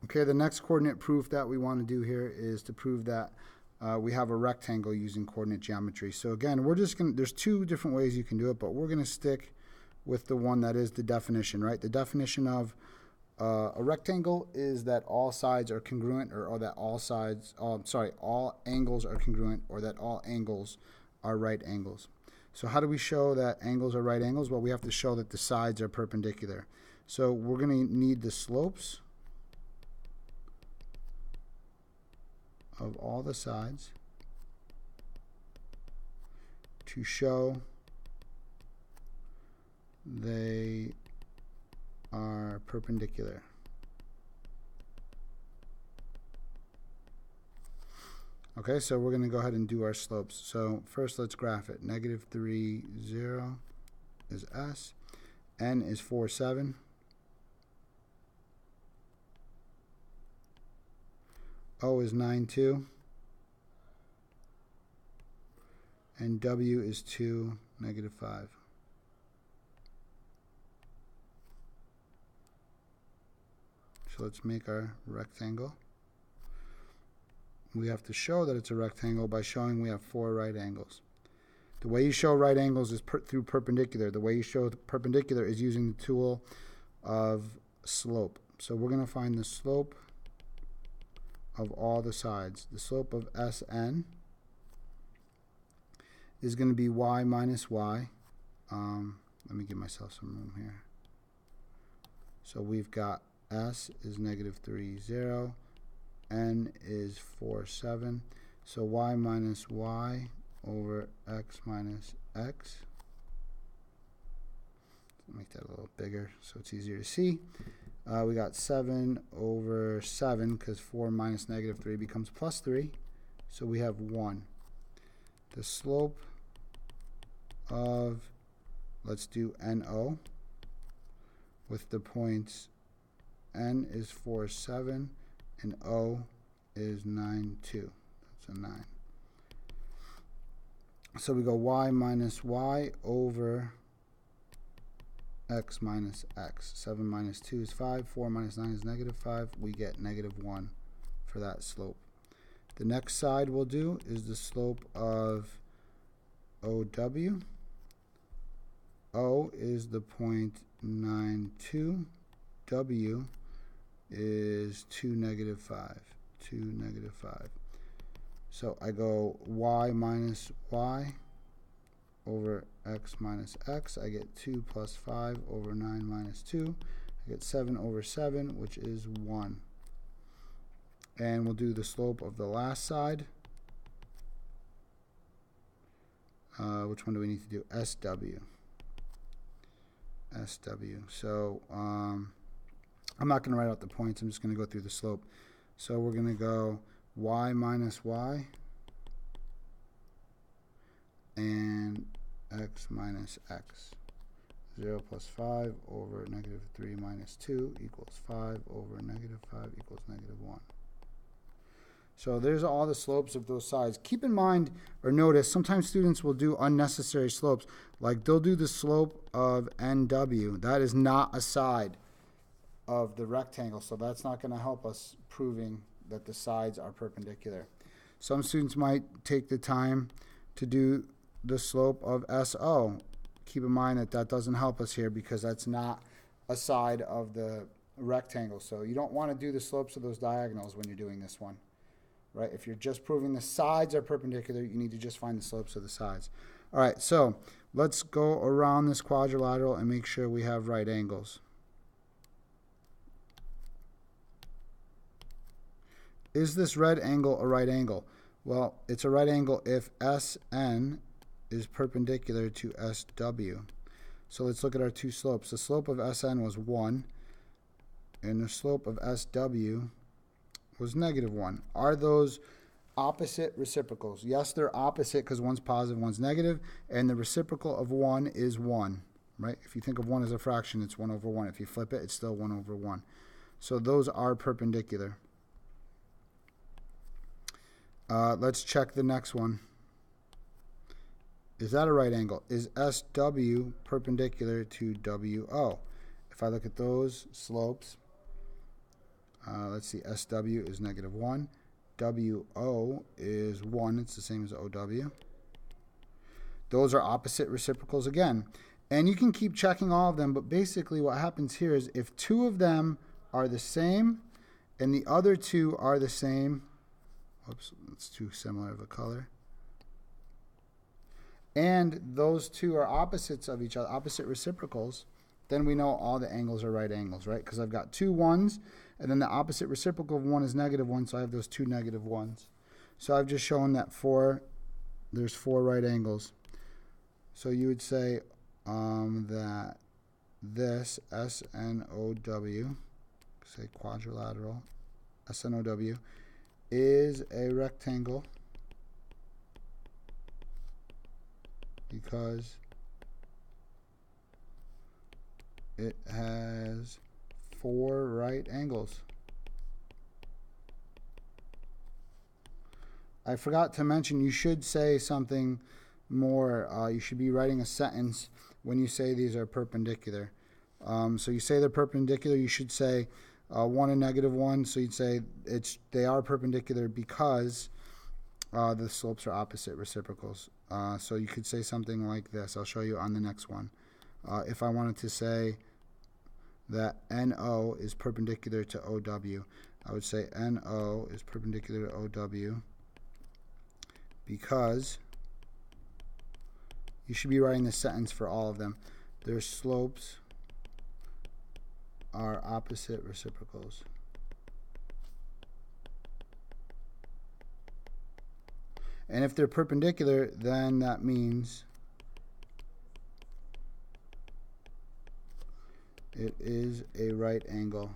Okay, the next coordinate proof that we want to do here is to prove that we have a rectangle using coordinate geometry. So again, there's two different ways you can do it, but we're going to stick with the one that is the definition, right? The definition of a rectangle is that all sides are congruent, or that all angles are congruent, or that all angles are right angles. So how do we show that angles are right angles? Well, we have to show that the sides are perpendicular. So we're going to need the slopes of all the sides to show they are perpendicular. Okay, so we're going to go ahead and do our slopes. So first let's graph it. -3, 0 is S. N is 4, 7. O is 9, 2. And W is 2, -5. So let's make our rectangle. We have to show that it's a rectangle by showing we have 4 right angles. The way you show right angles is through perpendicular. The way you show perpendicular is using the tool of slope. So we're going to find the slope of all the sides. The slope of SN is going to be y minus y. Let me give myself some room here. So we've got S is -3, 0. N is 4, 7. So y minus y over x minus x. Make that a little bigger so it's easier to see. We got 7 over 7 because 4 minus -3 becomes +3. So we have 1. The slope of, let's do NO with the points N is 4, 7 and O is 9, 2. That's a 9. So we go y minus y over x minus x. 7 minus 2 is 5. 4 minus 9 is -5. We get -1 for that slope. The next side we'll do is the slope of OW. O is the point 9, 2. W is 2, -5. 2, -5. So I go y minus y over x minus x. I get 2 plus 5 over 9 minus 2. I get 7 over 7, which is 1. And we'll do the slope of the last side. Which one do we need to do? SW. SW. So I'm not going to write out the points. I'm just going to go through the slope. So we're going to go y minus y and x minus x. 0 plus 5 over -3 minus 2 equals 5 over -5 equals -1. So there's all the slopes of those sides. Keep in mind or notice sometimes students will do unnecessary slopes. Like they'll do the slope of NW. That is not a side of the rectangle, so that's not going to help us proving that the sides are perpendicular. Some students might take the time to do the slope of SO. Keep in mind that that doesn't help us here because that's not a side of the rectangle. So you don't want to do the slopes of those diagonals when you're doing this one, right? If you're just proving the sides are perpendicular, you need to just find the slopes of the sides. All right, so let's go around this quadrilateral and make sure we have right angles. Is this red angle a right angle? Well, it's a right angle if SN is perpendicular to SW. So let's look at our two slopes. The slope of SN was 1, and the slope of SW was -1. Are those opposite reciprocals? Yes, they're opposite because one's positive, one's negative, and the reciprocal of 1 is 1, right? If you think of 1 as a fraction, it's 1 over 1. If you flip it, it's still 1 over 1. So those are perpendicular. Let's check the next one. Is that a right angle? Is SW perpendicular to WO? If I look at those slopes, let's let's see, SW is -1. WO is 1. It's the same as OW. Those are opposite reciprocals again. And you can keep checking all of them, but basically what happens here is if two of them are the same and the other two are the same, oops, that's too similar of a color, and those two are opposites of each other, opposite reciprocals, then we know all the angles are right angles, right? Because I've got two 1s, and then the opposite reciprocal of 1 is -1, so I have those two -1s. So I've just shown that there's 4 right angles. So you would say that this SNOW, say quadrilateral, SNOW, is a rectangle because it has 4 right angles. I forgot to mention, you should say something more. You should be writing a sentence when you say these are perpendicular. So you say they're perpendicular, you should say 1 and -1. So you'd say they are perpendicular because the slopes are opposite reciprocals. So you could say something like this. I'll show you on the next one. If I wanted to say that NO is perpendicular to OW, I would say NO is perpendicular to OW because you should be writing the sentence for all of them. Their slopes are opposite reciprocals. And if they're perpendicular, then that means it is a right angle.